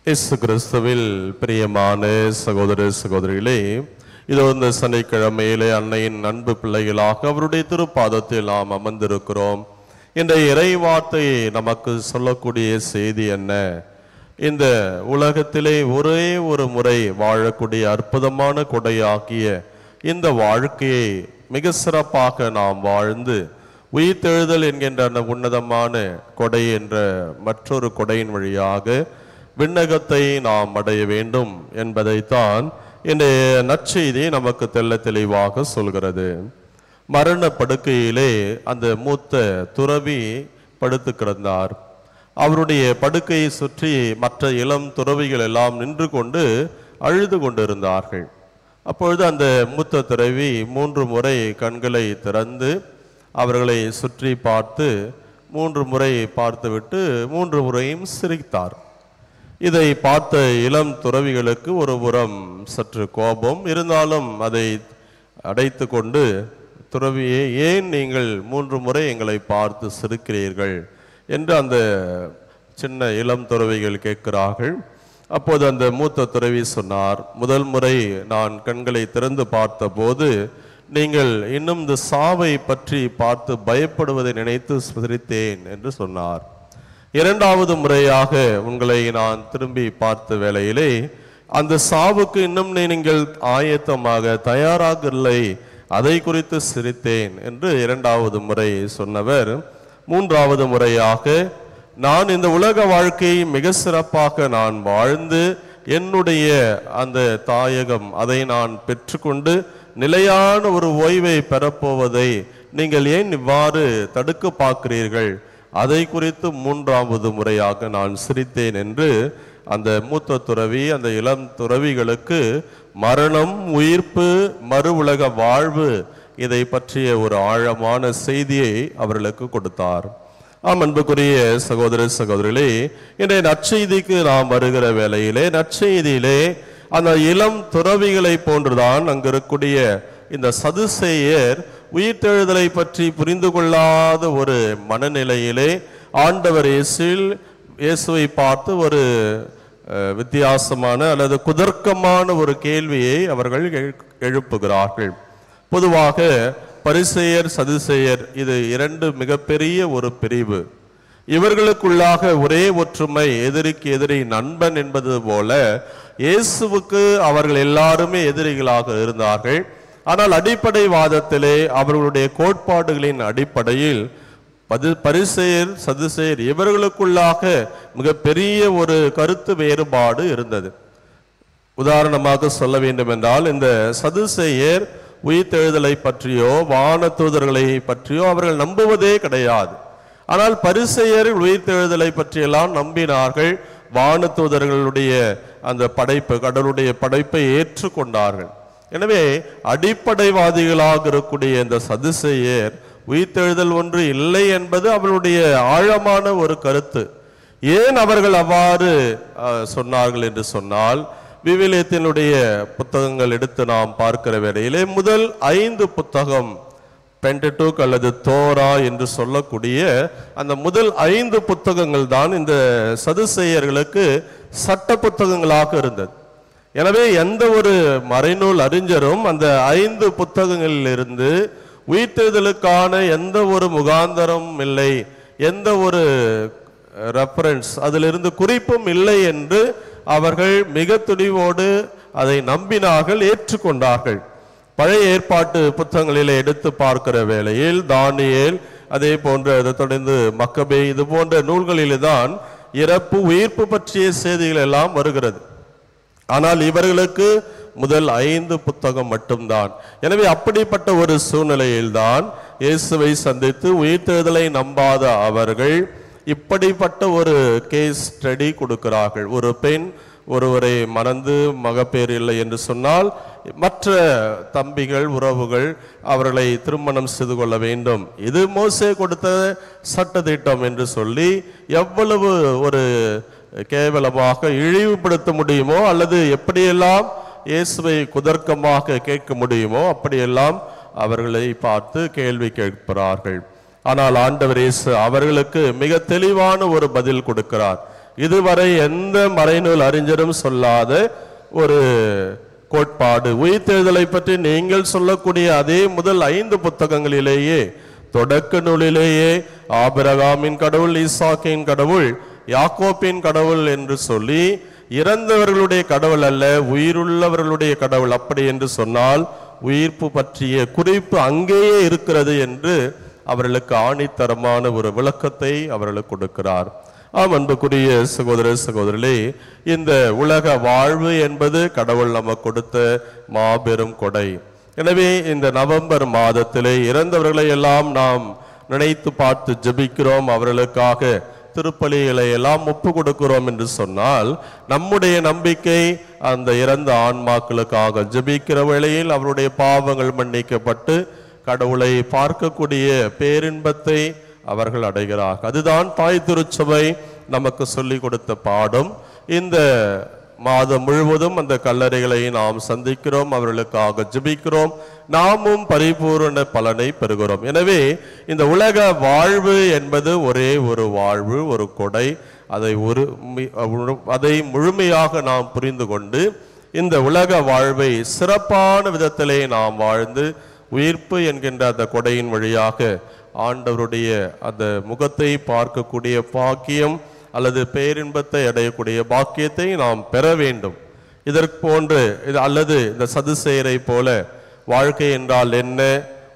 இயேசு கிறிஸ்துவில் பிரியமான சகோதர சகோதரிகளே, இதோ இந்த சனிக்கிழமையிலே அன்னையின் அன்பு பிள்ளைகளாக அவருடைய திருப்பாதத்தில் நாம் அமர்ந்திருக்கிறோம். இந்த இறைவார்த்தையை நமக்கு சொல்லக்கூடிய செய்தி என்ன? இந்த உலகத்திலே ஒரே ஒரு முறை வாழக்கூடிய அற்புதமான கொடையாகிய இந்த வாழ்க்கையை மிக சிறப்பாக நாம் வாழ்ந்து உயிர்த்தெழுதல் என்கின்ற அந்த உன்னதமான கொடை என்ற மற்றொரு கொடையின் வழியாக விண்ணகத்தை நாம் அடைய வேண்டும் என்பதைத்தான் இந்த நற்செய்தி நமக்கு தெள்ள தெளிவாக சொல்கிறது. மரண படுக்கையிலே அந்த மூத்த துறவி படுத்து கிடந்தார். அவருடைய படுக்கையை சுற்றி மற்ற இளம் துறவிகள் எல்லாம் நின்று கொண்டு அழுது கொண்டிருந்தார்கள். அப்பொழுது அந்த மூத்த துறவி 3 முறை கண்களை திறந்து அவர்களை சுற்றி பார்த்து 3 முறை பார்த்துவிட்டு 3 முறையும் சிரித்தார். இதை பார்த்த இளம் துறவிகளுக்கு ஒரு புறம் சற்று கோபம் இருந்தாலும் அதை அடைத்து கொண்டு, துறவியே, ஏன் நீங்கள் 3 முறை எங்களை பார்த்து சிரிக்கிறீர்கள் என்று அந்த சின்ன இளம் துறவிகள் கேட்கிறார்கள். அப்போது அந்த மூத்த துறவி சொன்னார், முதல் முறை நான் கண்களை திறந்து பார்த்த போது நீங்கள் இன்னும் இந்த சாவை பற்றி பார்த்து பயப்படுவதை நினைத்து சிரித்தேன் என்று சொன்னார். 2வது முறையாக உங்களை நான் திரும்பி பார்த்த வேளையிலே அந்த சாவுக்கு இன்னும் நீங்கள் ஆயத்தமாக தயாராக இல்லை, அதை குறித்து சிரித்தேன் என்று 2வது முறை சொன்னவர், 3வது முறையாக நான் இந்த உலக வாழ்க்கையை மிக சிறப்பாக நான் வாழ்ந்து என்னுடைய அந்த தாயகம் அதை நான் பெற்றுக்கொண்டு நிலையான ஒரு ஓய்வை பெறப்போவதை நீங்கள் ஏன் இவ்வாறு தடுக்க பார்க்கிறீர்கள், அதை குறித்து 3வது முறையாக நான் சிரித்தேன் என்று அந்த மூத்த துறவி அந்த இளம் துறவிகளுக்கு மரணம், உயிர்ப்பு, மறு உலக வாழ்வு இதை பற்றிய ஒரு ஆழமான செய்தியை அவர்களுக்கு கொடுத்தார். அன்புக்குரிய சகோதர சகோதரிகளே, இன்றைய நற்செய்திக்கு நாம் வருகிற வேளையிலே நற்செய்தியிலே அந்த இளம் துறவிகளை போன்றுதான் அங்கு இருக்கக்கூடிய இந்த சதுசேயர் உயிர்த்தெழுதலை பற்றி புரிந்து கொள்ளாத ஒரு மனநிலையிலே ஆண்டவர் இயேசுவை பார்த்து ஒரு வித்தியாசமான அல்லது குதர்க்கமான ஒரு கேள்வியை அவர்கள் எழுப்புகிறார்கள். பொதுவாக பரிசேயர், சதுசேயர் இது 2 மிகப்பெரிய ஒரு பிரிவு. இவர்களுக்குள்ளாக ஒரே ஒற்றுமை, எதிரிக்கு எதிரி நண்பன் என்பது போல இயேசுவுக்கு அவர்கள் எல்லாருமே எதிரிகளாக இருந்தார்கள். ஆனால் அடிப்படைவாதத்திலே அவர்களுடைய கோட்பாடுகளின் அடிப்படையில் பரிசேயர், சதுசேயர் இவர்களுக்குள்ளாக மிகப்பெரிய ஒரு கருத்து வேறுபாடு இருந்தது. உதாரணமாக சொல்ல வேண்டும் என்றால், இந்த சதுசேயர் உயிர்த்தெழுதலை பற்றியோ வான தூதர்களை பற்றியோ அவர்கள் நம்புவதே கிடையாது. ஆனால் பரிசேயர் உயிர்த்தெழுதலை பற்றியெல்லாம் நம்பினார்கள். வான தூதர்களுடைய அந்த படைப்பு, கடவுளுடைய படைப்பை ஏற்றுக்கொண்டார்கள். எனவே அடிப்படைவாதிகளாக இருக்கக்கூடிய இந்த சதுசேயர் உயிர்த்தெழுதல் ஒன்று இல்லை என்பது அவர்களுடைய ஆழமான ஒரு கருத்து. ஏன் அவர்கள் அவ்வாறு சொன்னார்கள் என்று சொன்னால், விவிலியத்தினுடைய புத்தகங்கள் எடுத்து நாம் பார்க்கிற வேளையிலே முதல் 5 புத்தகம், பென்டெடூக் அல்லது தோரா என்று சொல்லக்கூடிய அந்த முதல் 5 புத்தகங்கள் தான் இந்த சதுசேயர்களுக்கு சட்ட புத்தகங்களாக இருந்தது. எனவே எந்த ஒரு மறைநூல் அறிஞரும் அந்த 5 புத்தகங்களிலிருந்து உயிர்த்தெழுதலுக்கான எந்த ஒரு முகாந்தரம் இல்லை, எந்த ஒரு ரெஃபரன்ஸ் அதிலிருந்து குறிப்பும் இல்லை என்று அவர்கள் மிக துணிவோடு அதை நம்பினார்கள், ஏற்றுக்கொண்டார்கள். பழைய ஏற்பாட்டு புத்தகங்களிலே எடுத்து பார்க்கிற வேளையில் தானியேல், அதே போன்ற அதை தொடர்ந்து மக்கபே, இது போன்ற நூல்களிலே தான் இறப்பு உயிர்ப்பு பற்றிய செய்திகள் எல்லாம் வருகிறது. ஆனால் இவர்களுக்கு முதல் 5 புத்தகம் மட்டும்தான். எனவே அப்படிப்பட்ட ஒரு சூழ்நிலையில்தான் இயேசுவை சந்தித்து உயிர்த்தெழுதலை நம்பாத அவர்கள் இப்படிப்பட்ட ஒரு கேஸ் ஸ்டடி கொடுக்கிறார்கள். ஒரு பெண் ஒருவரை மணந்து மகப்பேறு இல்லை என்று சொன்னால் மற்ற தம்பிகள், உறவுகள் அவர்களை திருமணம் செய்து கொள்ள வேண்டும், இது மோசே கொடுத்த சட்டத்திட்டம் என்று சொல்லி எவ்வளவு ஒரு கேவலமாக இழிவுபடுத்த முடியுமோ அல்லது எப்படியெல்லாம் இயேசுவை குதர்க்கமாக கேட்க முடியுமோ அப்படியெல்லாம் அவர்களை பார்த்து கேள்வி கேட்கிறார்கள். ஆனால் ஆண்டவர் இயேசு அவர்களுக்கு மிக தெளிவான ஒரு பதில் கொடுக்கிறார். இதுவரை எந்த மறைநூல் அறிஞரும் சொல்லாத ஒரு கோட்பாடு. உயிர்த்தெழுதலை பற்றி நீங்கள் சொல்லக்கூடிய அதே முதல் 5 புத்தகங்களிலேயே, தொடக்க நூலிலேயே ஆபிரகாமின் கடவுள், ஈசாக்கின் கடவுள், யாக்கோப்பின் கடவுள் என்று சொல்லி, இறந்தவர்களுடைய கடவுள் அல்ல, உயிருள்ளவர்களுடைய கடவுள் அப்படி என்று சொன்னால் உயிர்ப்பு பற்றிய குறிப்பு அங்கேயே இருக்கிறது என்று அவர்களுக்கு ஆணித்தரமான ஒரு விளக்கத்தை அவர்களுக்கு கொடுக்கிறார். அன்புக்குரிய சகோதர சகோதரிகளே, இந்த உலக வாழ்வு என்பது கடவுள் நமக்கு கொடுத்த மாபெரும் கொடை. எனவே இந்த நவம்பர் மாதத்திலே இறந்தவர்களை எல்லாம் நாம் நினைத்து பார்த்து ஜெபிக்கிறோம், அவர்களுக்காக திருப்பலிகளை எல்லாம் ஒப்பு கொடுக்கிறோம் என்று சொன்னால், நம்முடைய நம்பிக்கை அந்த இறந்த ஆன்மாக்களுக்காக ஜெபிக்கிற வேளையில் அவருடைய பாவங்கள் மன்னிக்கப்பட்டு கடவுளை பார்க்கக்கூடிய பேரின்பத்தை அவர்கள் அடைகிறார்கள். அதுதான் தாய் திருச்சபை நமக்கு சொல்லிக் கொடுத்த பாடம். இந்த மாதம் முழுவதும் அந்த கல்லறைகளை நாம் சந்திக்கிறோம், அவர்களுக்காக ஜெபிக்கிறோம், நாமும் பரிபூரண பலனை பெறுகிறோம். எனவே இந்த உலக வாழ்வு என்பது ஒரே ஒரு வாழ்வு, ஒரு கொடை. அதை முழுமையாக நாம் புரிந்து கொண்டு இந்த உலக வாழ்வை சிறப்பான விதத்திலே நாம் வாழ்ந்து உயிர்ப்பு என்கின்ற அந்த கொடையின் வழியாக ஆண்டவருடைய அந்த முகத்தை பார்க்கக்கூடிய பாக்கியம் அல்லது பேரின்பத்தை அடையக்கூடிய பாக்கியத்தை நாம் பெற வேண்டும். இதற்கு போன்று அல்லது இந்த சதுசேயரை போல வாழ்க்கை என்றால் என்ன,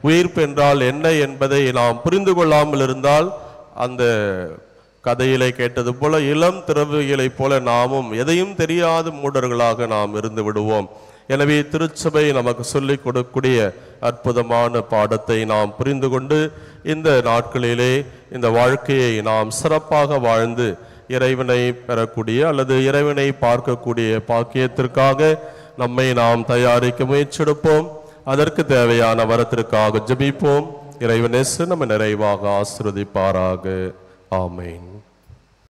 உயிர்ப்பு என்றால் என்ன என்பதை நாம் புரிந்து கொள்ளாமல் இருந்தால், அந்த கதையிலே கேட்டது போல இளம் திறவுகளை போல நாமும் எதையும் தெரியாத மூடர்களாக நாம் இருந்து விடுவோம். எனவே திருச்சபை நமக்கு சொல்லிக் கொடுக்கக்கூடிய அற்புதமான பாடத்தை நாம் புரிந்து கொண்டு இந்த நாட்களிலே இந்த வாழ்க்கையை நாம் சிறப்பாக வாழ்ந்து இறைவனை பெறக்கூடிய அல்லது இறைவனை பார்க்கக்கூடிய பாக்கியத்திற்காக நம்மை நாம் தயாரிக்க முயற்சிடுப்போம். அதற்கு தேவையான வரத்திற்காக ஜெபிப்போம். இறைவனேசு நம்ம நிறைவாக ஆசீர்வதிப்பாராக. ஆமென்.